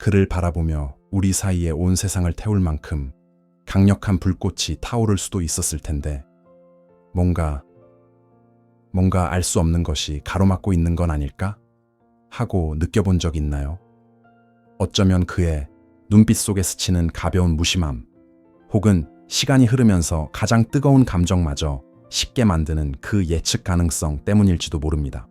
그를 바라보며 우리 사이에 온 세상을 태울 만큼 강력한 불꽃이 타오를 수도 있었을 텐데 뭔가 알 수 없는 것이 가로막고 있는 건 아닐까? 하고 느껴본 적 있나요? 어쩌면 그의 눈빛 속에 스치는 가벼운 무심함, 혹은 시간이 흐르면서 가장 뜨거운 감정마저 쉽게 만드는 그 예측 가능성 때문일지도 모릅니다.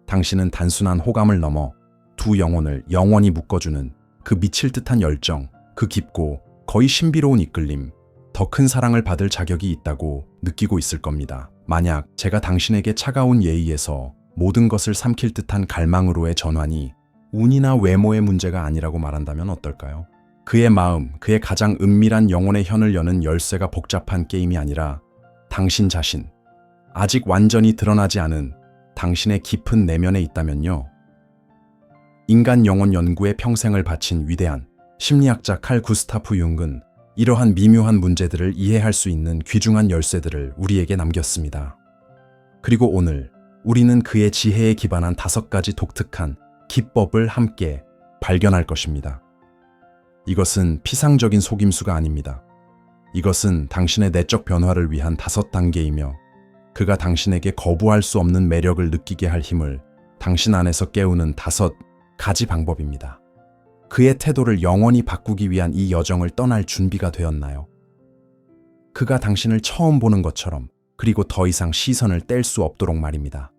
당신은 단순한 호감을 넘어 두 영혼을 영원히 묶어주는 그 미칠 듯한 열정, 그 깊고 거의 신비로운 이끌림, 더 큰 사랑을 받을 자격이 있다고 느끼고 있을 겁니다. 만약 제가 당신에게 차가운 예의에서 모든 것을 삼킬 듯한 갈망으로의 전환이 운이나 외모의 문제가 아니라고 말한다면 어떨까요? 그의 마음, 그의 가장 은밀한 영혼의 현을 여는 열쇠가 복잡한 게임이 아니라 당신 자신, 아직 완전히 드러나지 않은 당신의 깊은 내면에 있다면요. 인간 영혼 연구에 평생을 바친 위대한 심리학자 칼 구스타프 융은 이러한 미묘한 문제들을 이해할 수 있는 귀중한 열쇠들을 우리에게 남겼습니다. 그리고 오늘 우리는 그의 지혜에 기반한 5가지 독특한 기법을 함께 발견할 것입니다. 이것은 피상적인 속임수가 아닙니다. 이것은 당신의 내적 변화를 위한 5단계이며 그가 당신에게 거부할 수 없는 매력을 느끼게 할 힘을 당신 안에서 깨우는 5가지 방법입니다. 그의 태도를 영원히 바꾸기 위한 이 여정을 떠날 준비가 되었나요? 그가 당신을 처음 보는 것처럼, 그리고 더 이상 시선을 뗄 수 없도록 말입니다.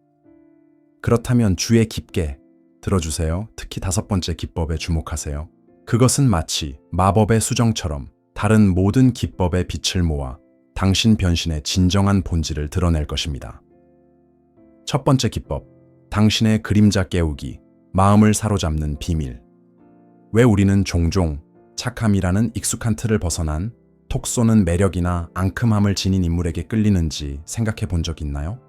그렇다면 주의 깊게 들어주세요. 특히 5번째 기법에 주목하세요. 그것은 마치 마법의 수정처럼 다른 모든 기법의 빛을 모아 당신 변신의 진정한 본질을 드러낼 것입니다. 첫 번째 기법, 당신의 그림자 깨우기, 마음을 사로잡는 비밀. 왜 우리는 종종 착함이라는 익숙한 틀을 벗어난 톡 쏘는 매력이나 앙큼함을 지닌 인물에게 끌리는지 생각해 본 적 있나요?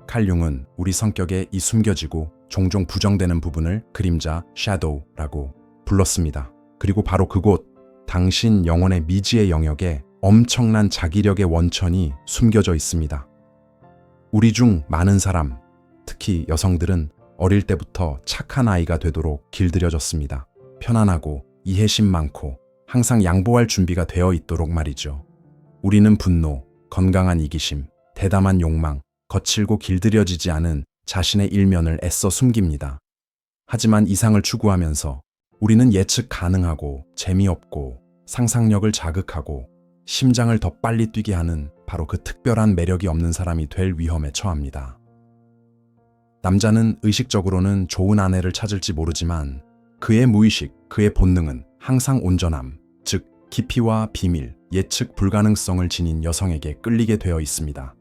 칼 융은 우리 성격의 이 숨겨지고 종종 부정되는 부분을 그림자, 섀도우라고 불렀습니다. 그리고 바로 그곳, 당신 영혼의 미지의 영역에 엄청난 자기력의 원천이 숨겨져 있습니다. 우리 중 많은 사람, 특히 여성들은 어릴 때부터 착한 아이가 되도록 길들여졌습니다. 편안하고 이해심 많고 항상 양보할 준비가 되어 있도록 말이죠. 우리는 분노, 건강한 이기심, 대담한 욕망, 거칠고 길들여지지 않은 자신의 일면을 애써 숨깁니다. 하지만 이상을 추구하면서 우리는 예측 가능하고 재미없고 상상력을 자극하고 심장을 더 빨리 뛰게 하는 바로 그 특별한 매력이 없는 사람이 될 위험에 처합니다. 남자는 의식적으로는 좋은 아내를 찾을지 모르지만 그의 무의식, 그의 본능은 항상 온전함, 즉 깊이와 비밀, 예측 불가능성을 지닌 여성에게 끌리게 되어 있습니다.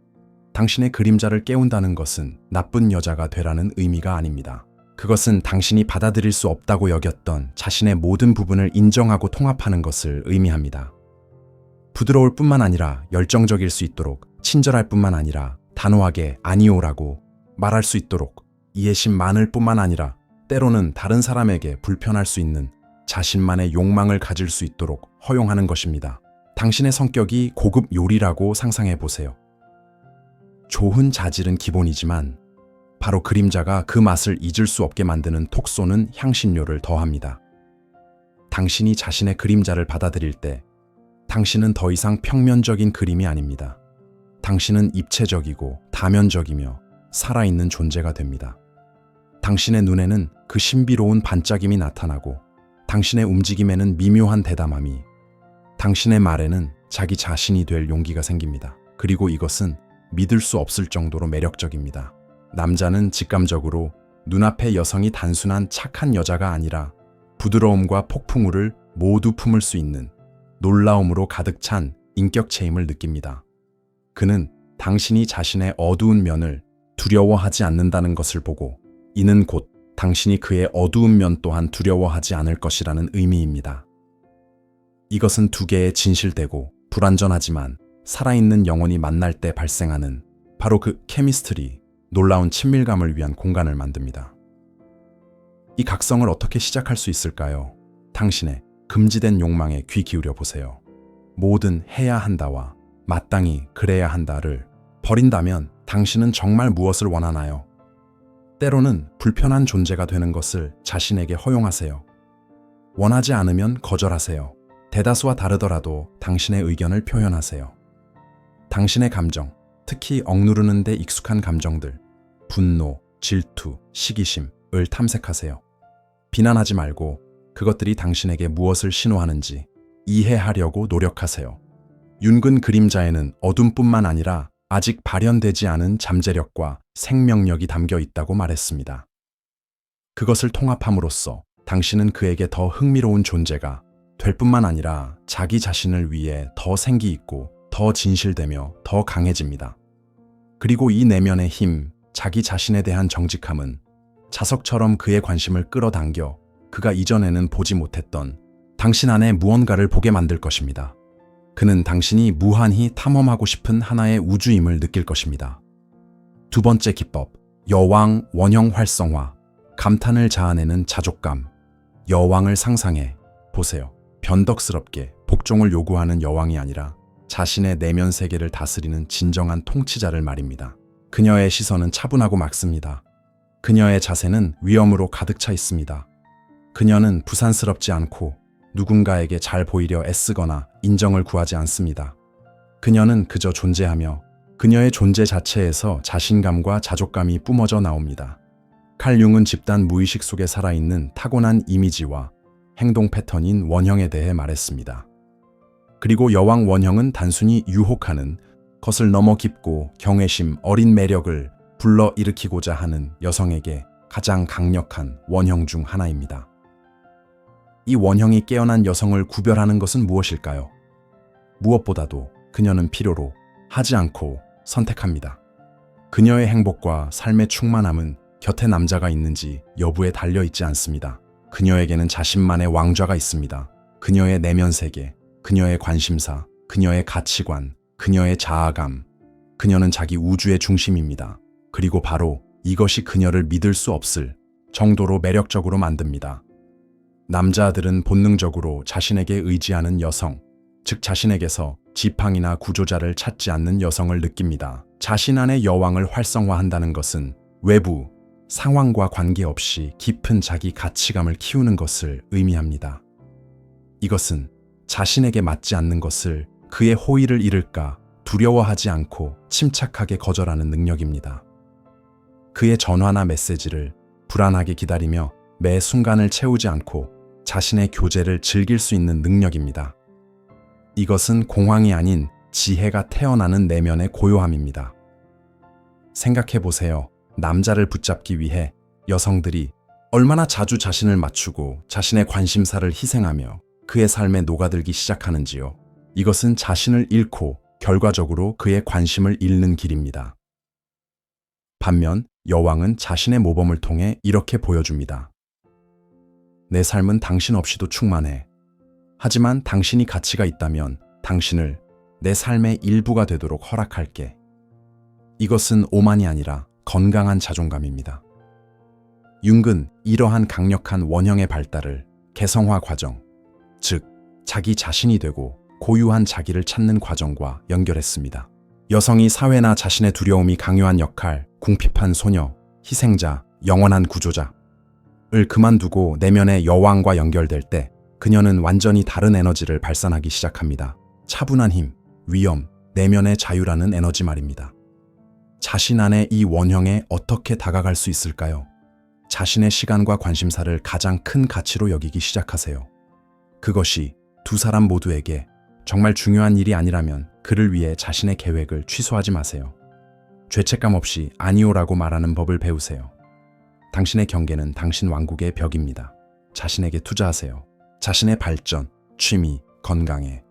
당신의 그림자를 깨운다는 것은 나쁜 여자가 되라는 의미가 아닙니다. 그것은 당신이 받아들일 수 없다고 여겼던 자신의 모든 부분을 인정하고 통합하는 것을 의미합니다. 부드러울 뿐만 아니라 열정적일 수 있도록, 친절할 뿐만 아니라 단호하게 아니오라고 말할 수 있도록, 이해심 많을 뿐만 아니라 때로는 다른 사람에게 불편할 수 있는 자신만의 욕망을 가질 수 있도록 허용하는 것입니다. 당신의 성격이 고급 요리라고 상상해 보세요. 좋은 자질은 기본이지만 바로 그림자가 그 맛을 잊을 수 없게 만드는 톡 쏘는 향신료를 더합니다. 당신이 자신의 그림자를 받아들일 때 당신은 더 이상 평면적인 그림이 아닙니다. 당신은 입체적이고 다면적이며 살아있는 존재가 됩니다. 당신의 눈에는 그 신비로운 반짝임이 나타나고 당신의 움직임에는 미묘한 대담함이, 당신의 말에는 자기 자신이 될 용기가 생깁니다. 그리고 이것은 믿을 수 없을 정도로 매력적입니다. 남자는 직감적으로 눈앞의 여성이 단순한 착한 여자가 아니라 부드러움과 폭풍우를 모두 품을 수 있는 놀라움으로 가득 찬 인격체임을 느낍니다. 그는 당신이 자신의 어두운 면을 두려워하지 않는다는 것을 보고 이는 곧 당신이 그의 어두운 면 또한 두려워하지 않을 것이라는 의미입니다. 이것은 두 개의 진실되고 불완전하지만 살아있는 영혼이 만날 때 발생하는 바로 그 케미스트리, 놀라운 친밀감을 위한 공간을 만듭니다. 이 각성을 어떻게 시작할 수 있을까요? 당신의 금지된 욕망에 귀 기울여 보세요. 뭐든 해야 한다와 마땅히 그래야 한다를 버린다면 당신은 정말 무엇을 원하나요? 때로는 불편한 존재가 되는 것을 자신에게 허용하세요. 원하지 않으면 거절하세요. 대다수와 다르더라도 당신의 의견을 표현하세요. 당신의 감정, 특히 억누르는 데 익숙한 감정들, 분노, 질투, 시기심을 탐색하세요. 비난하지 말고 그것들이 당신에게 무엇을 신호하는지 이해하려고 노력하세요. 윤근 그림자에는 어둠뿐만 아니라 아직 발현되지 않은 잠재력과 생명력이 담겨 있다고 말했습니다. 그것을 통합함으로써 당신은 그에게 더 흥미로운 존재가 될 뿐만 아니라 자기 자신을 위해 더 생기 있고 더 진실되며 더 강해집니다. 그리고 이 내면의 힘, 자기 자신에 대한 정직함은 자석처럼 그의 관심을 끌어당겨 그가 이전에는 보지 못했던 당신 안에 무언가를 보게 만들 것입니다. 그는 당신이 무한히 탐험하고 싶은 하나의 우주임을 느낄 것입니다. 두 번째 기법, 여왕 원형 활성화, 감탄을 자아내는 자족감. 여왕을 상상해 보세요. 변덕스럽게 복종을 요구하는 여왕이 아니라 자신의 내면 세계를 다스리는 진정한 통치자를 말입니다. 그녀의 시선은 차분하고 맑습니다. 그녀의 자세는 위엄으로 가득 차 있습니다. 그녀는 부산스럽지 않고 누군가에게 잘 보이려 애쓰거나 인정을 구하지 않습니다. 그녀는 그저 존재하며 그녀의 존재 자체에서 자신감과 자족감이 뿜어져 나옵니다. 칼 융은 집단 무의식 속에 살아있는 타고난 이미지와 행동 패턴인 원형에 대해 말했습니다. 그리고 여왕 원형은 단순히 유혹하는 것을 넘어 깊고 경외심 어린 매력을 불러일으키고자 하는 여성에게 가장 강력한 원형 중 하나입니다. 이 원형이 깨어난 여성을 구별하는 것은 무엇일까요? 무엇보다도 그녀는 필요로 하지 않고 선택합니다. 그녀의 행복과 삶의 충만함은 곁에 남자가 있는지 여부에 달려있지 않습니다. 그녀에게는 자신만의 왕좌가 있습니다. 그녀의 내면 세계, 그녀의 관심사, 그녀의 가치관, 그녀의 자아감. 그녀는 자기 우주의 중심입니다. 그리고 바로 이것이 그녀를 믿을 수 없을 정도로 매력적으로 만듭니다. 남자들은 본능적으로 자신에게 의지하는 여성, 즉 자신에게서 지팡이나 구조자를 찾지 않는 여성을 느낍니다. 자신 안의 여왕을 활성화한다는 것은 외부, 상황과 관계없이 깊은 자기 가치감을 키우는 것을 의미합니다. 이것은 자신에게 맞지 않는 것을 그의 호의를 잃을까 두려워하지 않고 침착하게 거절하는 능력입니다. 그의 전화나 메시지를 불안하게 기다리며 매 순간을 채우지 않고 자신의 교제를 즐길 수 있는 능력입니다. 이것은 공황이 아닌 지혜가 태어나는 내면의 고요함입니다. 생각해 보세요. 남자를 붙잡기 위해 여성들이 얼마나 자주 자신을 맞추고 자신의 관심사를 희생하며 그의 삶에 녹아들기 시작하는지요. 이것은 자신을 잃고 결과적으로 그의 관심을 잃는 길입니다. 반면 여왕은 자신의 모범을 통해 이렇게 보여줍니다. 내 삶은 당신 없이도 충만해. 하지만 당신이 가치가 있다면 당신을 내 삶의 일부가 되도록 허락할게. 이것은 오만이 아니라 건강한 자존감입니다. 융은 이러한 강력한 원형의 발달을 개성화 과정, 즉 자기 자신이 되고 고유한 자기를 찾는 과정과 연결했습니다. 여성이 사회나 자신의 두려움이 강요한 역할, 궁핍한 소녀, 희생자, 영원한 구조자를 그만두고 내면의 여왕과 연결될 때 그녀는 완전히 다른 에너지를 발산하기 시작합니다. 차분한 힘, 위엄, 내면의 자유라는 에너지 말입니다. 자신 안에 이 원형에 어떻게 다가갈 수 있을까요? 자신의 시간과 관심사를 가장 큰 가치로 여기기 시작하세요. 그것이 두 사람 모두에게 정말 중요한 일이 아니라면 그를 위해 자신의 계획을 취소하지 마세요. 죄책감 없이 아니오라고 말하는 법을 배우세요. 당신의 경계는 당신 왕국의 벽입니다. 자신에게 투자하세요. 자신의 발전, 취미, 건강에.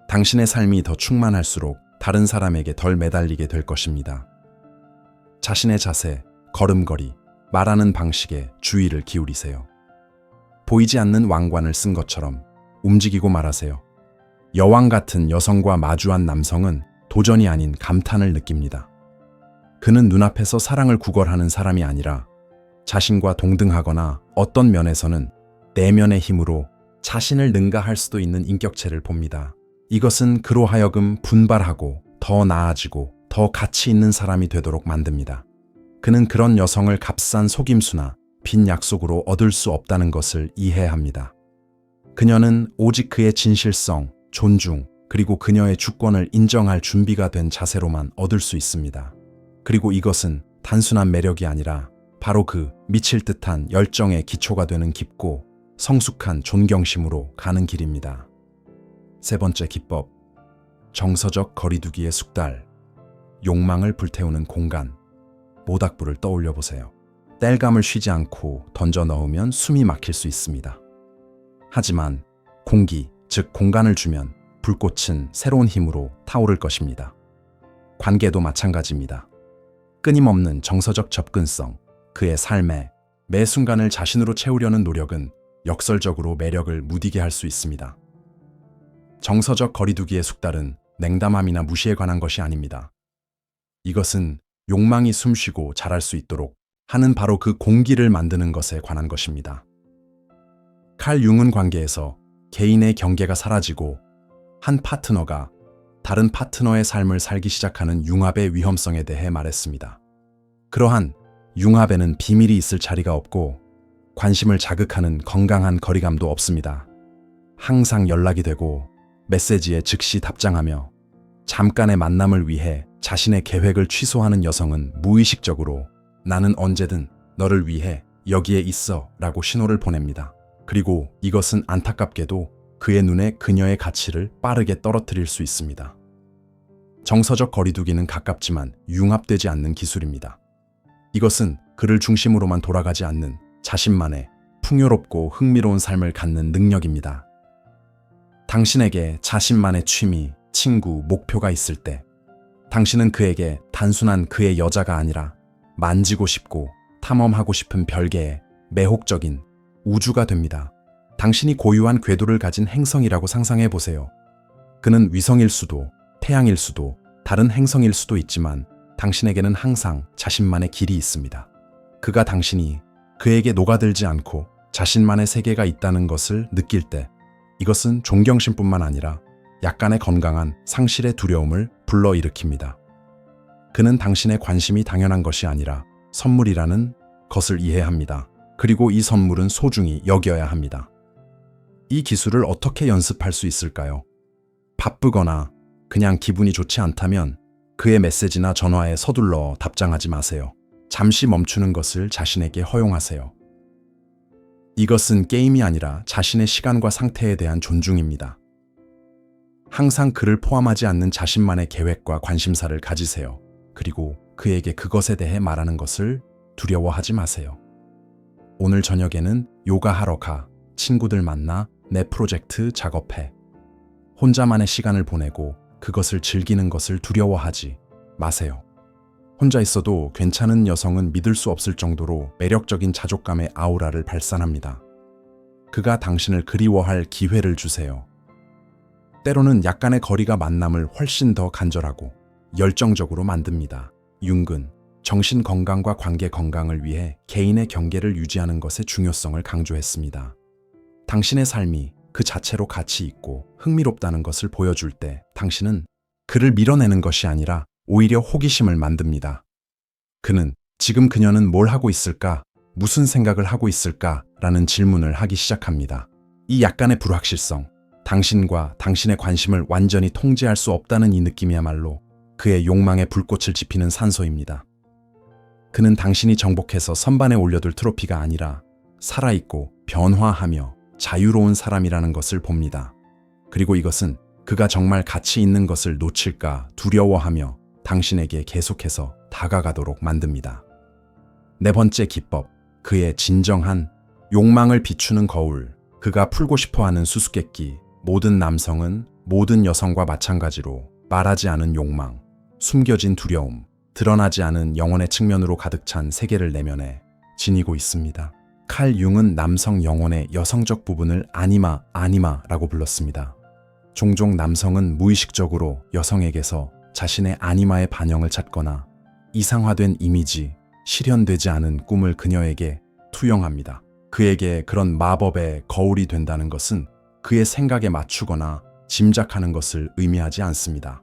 당신의 삶이 더 충만할수록 다른 사람에게 덜 매달리게 될 것입니다. 자신의 자세, 걸음걸이, 말하는 방식에 주의를 기울이세요. 보이지 않는 왕관을 쓴 것처럼 움직이고 말하세요. 여왕 같은 여성과 마주한 남성은 도전이 아닌 감탄을 느낍니다. 그는 눈앞에서 사랑을 구걸하는 사람이 아니라 자신과 동등하거나 어떤 면에서는 내면의 힘으로 자신을 능가할 수도 있는 인격체를 봅니다. 이것은 그로 하여금 분발하고 더 나아지고 더 가치 있는 사람이 되도록 만듭니다. 그는 그런 여성을 값싼 속임수나 빈 약속으로 얻을 수 없다는 것을 이해합니다. 그녀는 오직 그의 진실성, 존중, 그리고 그녀의 주권을 인정할 준비가 된 자세로만 얻을 수 있습니다. 그리고 이것은 단순한 매력이 아니라 바로 그 미칠 듯한 열정의 기초가 되는 깊고 성숙한 존경심으로 가는 길입니다. 세 번째 기법, 정서적 거리두기의 숙달, 욕망을 불태우는 공간, 모닥불을 떠올려 보세요. 땔감을 쉬지 않고 던져 넣으면 숨이 막힐 수 있습니다. 하지만 공기, 즉 공간을 주면 불꽃은 새로운 힘으로 타오를 것입니다. 관계도 마찬가지입니다. 끊임없는 정서적 접근성, 그의 삶에 매 순간을 자신으로 채우려는 노력은 역설적으로 매력을 무디게 할 수 있습니다. 정서적 거리두기의 숙달은 냉담함이나 무시에 관한 것이 아닙니다. 이것은 욕망이 숨쉬고 자랄 수 있도록 하는 바로 그 공기를 만드는 것에 관한 것입니다. 칼 융은 관계에서 개인의 경계가 사라지고 한 파트너가 다른 파트너의 삶을 살기 시작하는 융합의 위험성에 대해 말했습니다. 그러한 융합에는 비밀이 있을 자리가 없고 관심을 자극하는 건강한 거리감도 없습니다. 항상 연락이 되고 메시지에 즉시 답장하며 잠깐의 만남을 위해 자신의 계획을 취소하는 여성은 무의식적으로 나는 언제든 너를 위해 여기에 있어 라고 신호를 보냅니다. 그리고 이것은 안타깝게도 그의 눈에 그녀의 가치를 빠르게 떨어뜨릴 수 있습니다. 정서적 거리두기는 가깝지만 융합되지 않는 기술입니다. 이것은 그를 중심으로만 돌아가지 않는 자신만의 풍요롭고 흥미로운 삶을 갖는 능력입니다. 당신에게 자신만의 취미, 친구, 목표가 있을 때 당신은 그에게 단순한 그의 여자가 아니라 만지고 싶고 탐험하고 싶은 별개의 매혹적인 우주가 됩니다. 당신이 고유한 궤도를 가진 행성이라고 상상해 보세요. 그는 위성일 수도, 태양일 수도, 다른 행성일 수도 있지만 당신에게는 항상 자신만의 길이 있습니다. 그가 당신이 그에게 녹아들지 않고 자신만의 세계가 있다는 것을 느낄 때 이것은 존경심뿐만 아니라 약간의 건강한 상실의 두려움을 불러일으킵니다. 그는 당신의 관심이 당연한 것이 아니라 선물이라는 것을 이해합니다. 그리고 이 선물은 소중히 여겨야 합니다. 이 기술을 어떻게 연습할 수 있을까요? 바쁘거나 그냥 기분이 좋지 않다면 그의 메시지나 전화에 서둘러 답장하지 마세요. 잠시 멈추는 것을 자신에게 허용하세요. 이것은 게임이 아니라 자신의 시간과 상태에 대한 존중입니다. 항상 그를 포함하지 않는 자신만의 계획과 관심사를 가지세요. 그리고 그에게 그것에 대해 말하는 것을 두려워하지 마세요. 오늘 저녁에는 요가하러 가, 친구들 만나, 내 프로젝트 작업해. 혼자만의 시간을 보내고 그것을 즐기는 것을 두려워하지 마세요. 혼자 있어도 괜찮은 여성은 믿을 수 없을 정도로 매력적인 자족감의 아우라를 발산합니다. 그가 당신을 그리워할 기회를 주세요. 때로는 약간의 거리가 만남을 훨씬 더 간절하고 열정적으로 만듭니다. 융은 정신 건강과 관계 건강을 위해 개인의 경계를 유지하는 것의 중요성을 강조했습니다. 당신의 삶이 그 자체로 가치 있고 흥미롭다는 것을 보여줄 때 당신은 그를 밀어내는 것이 아니라 오히려 호기심을 만듭니다. 그는 지금 그녀는 뭘 하고 있을까? 무슨 생각을 하고 있을까? 라는 질문을 하기 시작합니다. 이 약간의 불확실성, 당신과 당신의 관심을 완전히 통제할 수 없다는 이 느낌이야말로 그의 욕망의 불꽃을 지피는 산소입니다. 그는 당신이 정복해서 선반에 올려둘 트로피가 아니라 살아있고 변화하며 자유로운 사람이라는 것을 봅니다. 그리고 이것은 그가 정말 가치 있는 것을 놓칠까 두려워하며 당신에게 계속해서 다가가도록 만듭니다. 네 번째 기법, 그의 진정한 욕망을 비추는 거울. 그가 풀고 싶어하는 수수께끼. 모든 남성은 모든 여성과 마찬가지로 말하지 않은 욕망, 숨겨진 두려움, 드러나지 않은 영혼의 측면으로 가득 찬 세계를 내면에 지니고 있습니다. 칼 융은 남성 영혼의 여성적 부분을 아니마라고 불렀습니다. 종종 남성은 무의식적으로 여성에게서 자신의 아니마의 반영을 찾거나 이상화된 이미지, 실현되지 않은 꿈을 그녀에게 투영합니다. 그에게 그런 마법의 거울이 된다는 것은 그의 생각에 맞추거나 짐작하는 것을 의미하지 않습니다.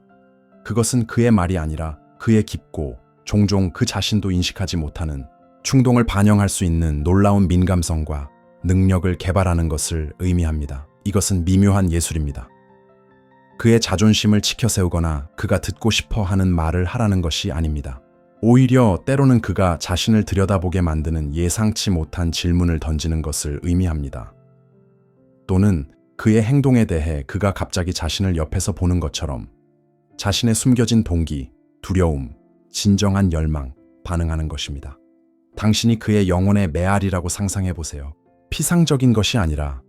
그것은 그의 말이 아니라 그의 깊고 종종 그 자신도 인식하지 못하는 충동을 반영할 수 있는 놀라운 민감성과 능력을 개발하는 것을 의미합니다. 이것은 미묘한 예술입니다. 그의 자존심을 지켜 세우거나 그가 듣고 싶어 하는 말을 하라는 것이 아닙니다. 오히려 때로는 그가 자신을 들여다보게 만드는 예상치 못한 질문을 던지는 것을 의미합니다. 또는 그의 행동에 대해 그가 갑자기 자신을 옆에서 보는 것처럼 자신의 숨겨진 동기, 두려움, 진정한 열망, 반응하는 것입니다. 당신이 그의 영혼의 메아리라고 상상해 보세요. 피상적인 것이 아니라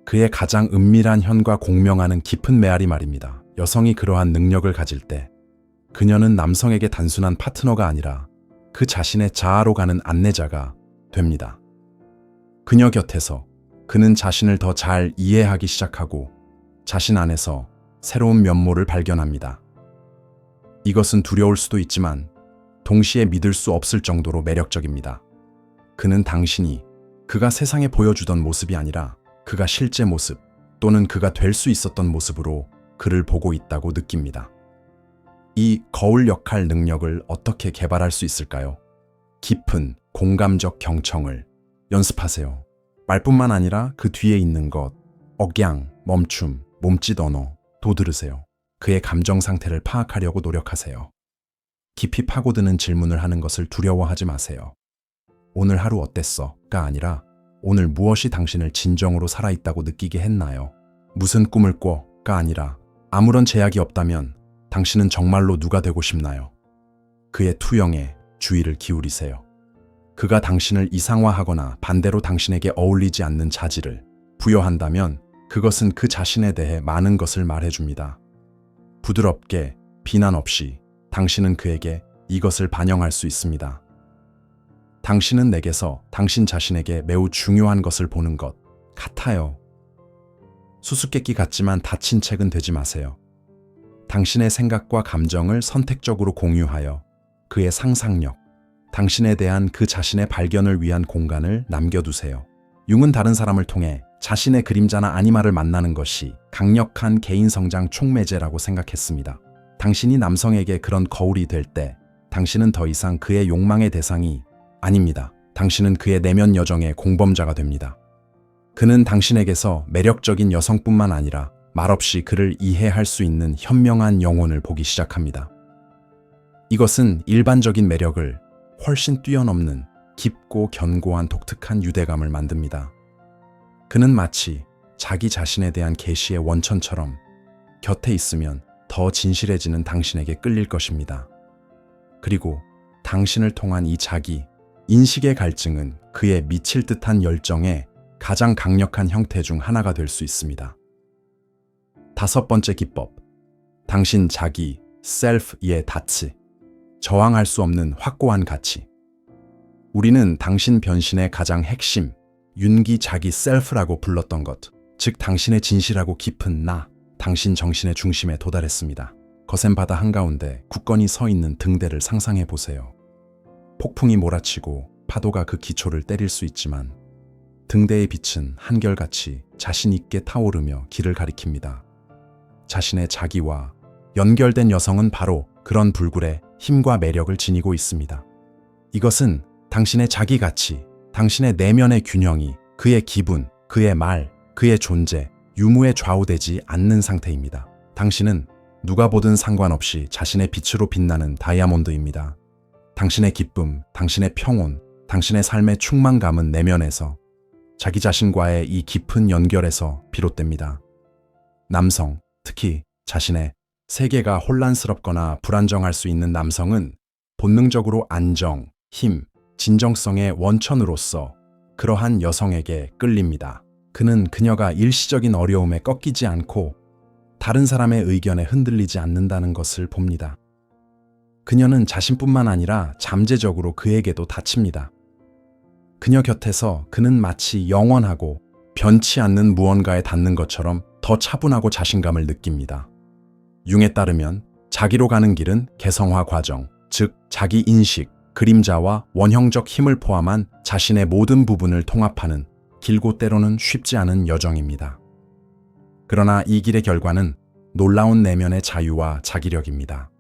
그의 가장 은밀한 현과 공명하는 깊은 메아리 말입니다. 여성이 그러한 능력을 가질 때 그녀는 남성에게 단순한 파트너가 아니라 그 자신의 자아로 가는 안내자가 됩니다. 그녀 곁에서 그는 자신을 더 잘 이해하기 시작하고 자신 안에서 새로운 면모를 발견합니다. 이것은 두려울 수도 있지만 동시에 믿을 수 없을 정도로 매력적입니다. 그는 당신이 그가 세상에 보여주던 모습이 아니라 그가 실제 모습 또는 그가 될 수 있었던 모습으로 그를 보고 있다고 느낍니다. 이 거울 역할 능력을 어떻게 개발할 수 있을까요? 깊은 공감적 경청을 연습하세요. 말뿐만 아니라 그 뒤에 있는 것, 억양, 멈춤, 몸짓 언어, 도 들으세요. 그의 감정 상태를 파악하려고 노력하세요. 깊이 파고드는 질문을 하는 것을 두려워하지 마세요. 오늘 하루 어땠어?가 아니라 오늘 무엇이 당신을 진정으로 살아있다고 느끼게 했나요? 무슨 꿈을 꿔?가 아니라 아무런 제약이 없다면 당신은 정말로 누가 되고 싶나요? 그의 투영에 주의를 기울이세요. 그가 당신을 이상화하거나 반대로 당신에게 어울리지 않는 자질을 부여한다면 그것은 그 자신에 대해 많은 것을 말해줍니다. 부드럽게, 비난 없이 당신은 그에게 이것을 반영할 수 있습니다. 당신은 내게서 당신 자신에게 매우 중요한 것을 보는 것 같아요. 수수께끼 같지만 다친 책은 되지 마세요. 당신의 생각과 감정을 선택적으로 공유하여 그의 상상력, 당신에 대한 그 자신의 발견을 위한 공간을 남겨두세요. 융은 다른 사람을 통해 자신의 그림자나 아니마를 만나는 것이 강력한 개인 성장 촉매제라고 생각했습니다. 당신이 남성에게 그런 거울이 될 때 당신은 더 이상 그의 욕망의 대상이 아닙니다. 당신은 그의 내면 여정의 공범자가 됩니다. 그는 당신에게서 매력적인 여성뿐만 아니라 말없이 그를 이해할 수 있는 현명한 영혼을 보기 시작합니다. 이것은 일반적인 매력을 훨씬 뛰어넘는 깊고 견고한 독특한 유대감을 만듭니다. 그는 마치 자기 자신에 대한 계시의 원천처럼 곁에 있으면 더 진실해지는 당신에게 끌릴 것입니다. 그리고 당신을 통한 이 자기, 인식의 갈증은 그의 미칠 듯한 열정의 가장 강력한 형태 중 하나가 될 수 있습니다. 5번째 기법, 당신 자기, 셀프의 닻이 저항할 수 없는 확고한 가치. 우리는 당신 변신의 가장 핵심, 윤기 자기 셀프라고 불렀던 것, 즉 당신의 진실하고 깊은 나, 당신 정신의 중심에 도달했습니다. 거센 바다 한가운데 굳건히 서 있는 등대를 상상해 보세요. 폭풍이 몰아치고 파도가 그 기초를 때릴 수 있지만 등대의 빛은 한결같이 자신 있게 타오르며 길을 가리킵니다. 자신의 자기와 연결된 여성은 바로 그런 불굴의 힘과 매력을 지니고 있습니다. 이것은 당신의 자기 가치, 당신의 내면의 균형이 그의 기분, 그의 말, 그의 존재, 유무에 좌우되지 않는 상태입니다. 당신은 누가 보든 상관없이 자신의 빛으로 빛나는 다이아몬드입니다. 당신의 기쁨, 당신의 평온, 당신의 삶의 충만감은 내면에서, 자기 자신과의 이 깊은 연결에서 비롯됩니다. 남성, 특히 자신의 세계가 혼란스럽거나 불안정할 수 있는 남성은 본능적으로 안정, 힘, 진정성의 원천으로서 그러한 여성에게 끌립니다. 그는 그녀가 일시적인 어려움에 꺾이지 않고 다른 사람의 의견에 흔들리지 않는다는 것을 봅니다. 그녀는 자신뿐만 아니라 잠재적으로 그에게도 다칩니다. 그녀 곁에서 그는 마치 영원하고 변치 않는 무언가에 닿는 것처럼 더 차분하고 자신감을 느낍니다. 융에 따르면 자기로 가는 길은 개성화 과정, 즉 자기 인식, 그림자와 원형적 힘을 포함한 자신의 모든 부분을 통합하는 길고 때로는 쉽지 않은 여정입니다. 그러나 이 길의 결과는 놀라운 내면의 자유와 자기력입니다.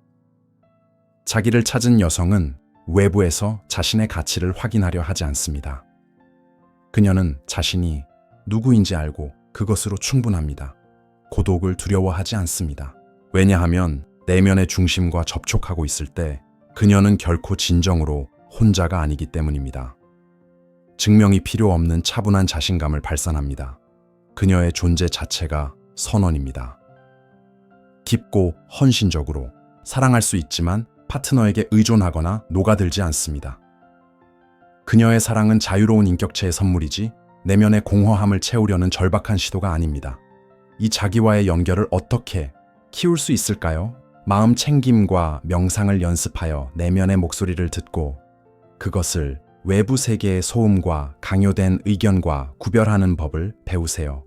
자기를 찾은 여성은 외부에서 자신의 가치를 확인하려 하지 않습니다. 그녀는 자신이 누구인지 알고 그것으로 충분합니다. 고독을 두려워하지 않습니다. 왜냐하면 내면의 중심과 접촉하고 있을 때 그녀는 결코 진정으로 혼자가 아니기 때문입니다. 증명이 필요 없는 차분한 자신감을 발산합니다. 그녀의 존재 자체가 선언입니다. 깊고 헌신적으로 사랑할 수 있지만 파트너에게 의존하거나 녹아들지 않습니다. 그녀의 사랑은 자유로운 인격체의 선물이지 내면의 공허함을 채우려는 절박한 시도가 아닙니다. 이 자기와의 연결을 어떻게 키울 수 있을까요? 마음 챙김과 명상을 연습하여 내면의 목소리를 듣고 그것을 외부 세계의 소음과 강요된 의견과 구별하는 법을 배우세요.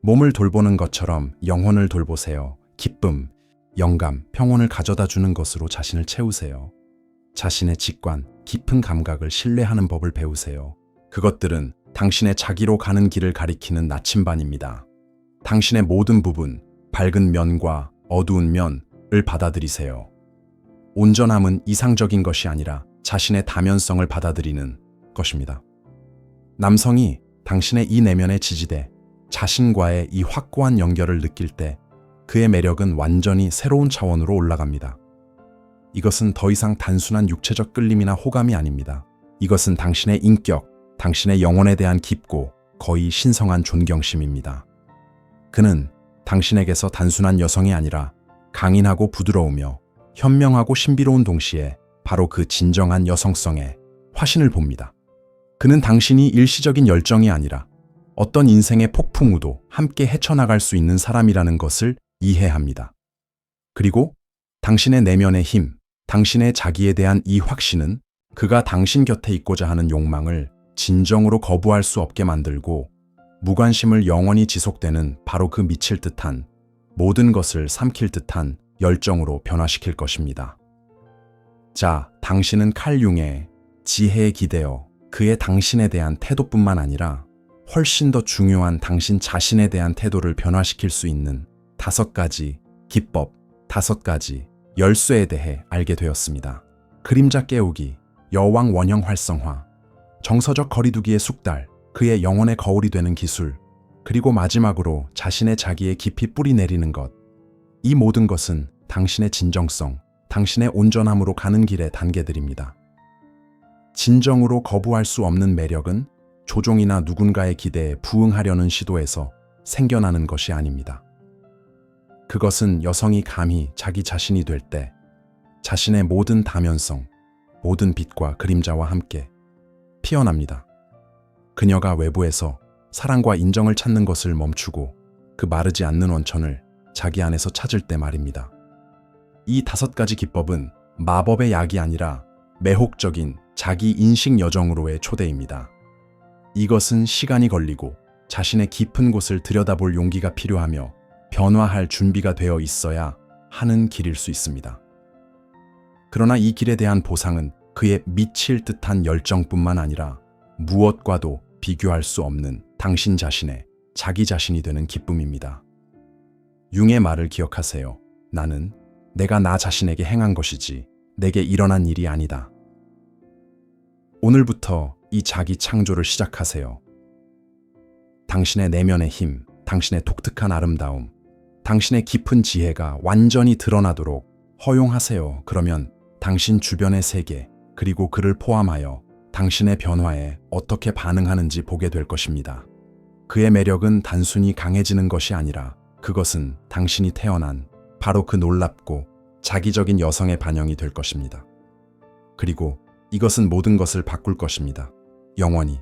몸을 돌보는 것처럼 영혼을 돌보세요. 기쁨, 영감, 평온을 가져다 주는 것으로 자신을 채우세요. 자신의 직관, 깊은 감각을 신뢰하는 법을 배우세요. 그것들은 당신의 자기로 가는 길을 가리키는 나침반입니다. 당신의 모든 부분, 밝은 면과 어두운 면을 받아들이세요. 온전함은 이상적인 것이 아니라 자신의 다면성을 받아들이는 것입니다. 남성이 당신의 이 내면의 지지대, 자신과의 이 확고한 연결을 느낄 때 그의 매력은 완전히 새로운 차원으로 올라갑니다. 이것은 더 이상 단순한 육체적 끌림이나 호감이 아닙니다. 이것은 당신의 인격, 당신의 영혼에 대한 깊고 거의 신성한 존경심입니다. 그는 당신에게서 단순한 여성이 아니라 강인하고 부드러우며 현명하고 신비로운 동시에 바로 그 진정한 여성성의 화신을 봅니다. 그는 당신이 일시적인 열정이 아니라 어떤 인생의 폭풍우도 함께 헤쳐나갈 수 있는 사람이라는 것을 이해합니다. 그리고 당신의 내면의 힘, 당신의 자기에 대한 이 확신은 그가 당신 곁에 있고자 하는 욕망을 진정으로 거부할 수 없게 만들고 무관심을 영원히 지속되는 바로 그 미칠 듯한 모든 것을 삼킬 듯한 열정으로 변화시킬 것입니다. 자, 당신은 칼 융의 지혜에 기대어 그의 당신에 대한 태도뿐만 아니라 훨씬 더 중요한 당신 자신에 대한 태도를 변화시킬 수 있는 5가지 기법, 5가지 열쇠에 대해 알게 되었습니다. 그림자 깨우기, 여왕 원형 활성화, 정서적 거리두기의 숙달, 그의 영혼의 거울이 되는 기술, 그리고 마지막으로 자신의 자기에 깊이 뿌리 내리는 것. 이 모든 것은 당신의 진정성, 당신의 온전함으로 가는 길의 단계들입니다. 진정으로 거부할 수 없는 매력은 조종이나 누군가의 기대에 부응하려는 시도에서 생겨나는 것이 아닙니다. 그것은 여성이 감히 자기 자신이 될 때 자신의 모든 다면성, 모든 빛과 그림자와 함께 피어납니다. 그녀가 외부에서 사랑과 인정을 찾는 것을 멈추고 그 마르지 않는 원천을 자기 안에서 찾을 때 말입니다. 이 5가지 기법은 마법의 약이 아니라 매혹적인 자기 인식 여정으로의 초대입니다. 이것은 시간이 걸리고 자신의 깊은 곳을 들여다볼 용기가 필요하며 변화할 준비가 되어 있어야 하는 길일 수 있습니다. 그러나 이 길에 대한 보상은 그의 미칠 듯한 열정뿐만 아니라 무엇과도 비교할 수 없는 당신 자신의 자기 자신이 되는 기쁨입니다. 융의 말을 기억하세요. 나는 내가 나 자신에게 행한 것이지 내게 일어난 일이 아니다. 오늘부터 이 자기 창조를 시작하세요. 당신의 내면의 힘, 당신의 독특한 아름다움, 당신의 깊은 지혜가 완전히 드러나도록 허용하세요. 그러면 당신 주변의 세계, 그리고 그를 포함하여 당신의 변화에 어떻게 반응하는지 보게 될 것입니다. 그의 매력은 단순히 강해지는 것이 아니라 그것은 당신이 태어난 바로 그 놀랍고 자기적인 여성의 반영이 될 것입니다. 그리고 이것은 모든 것을 바꿀 것입니다. 영원히.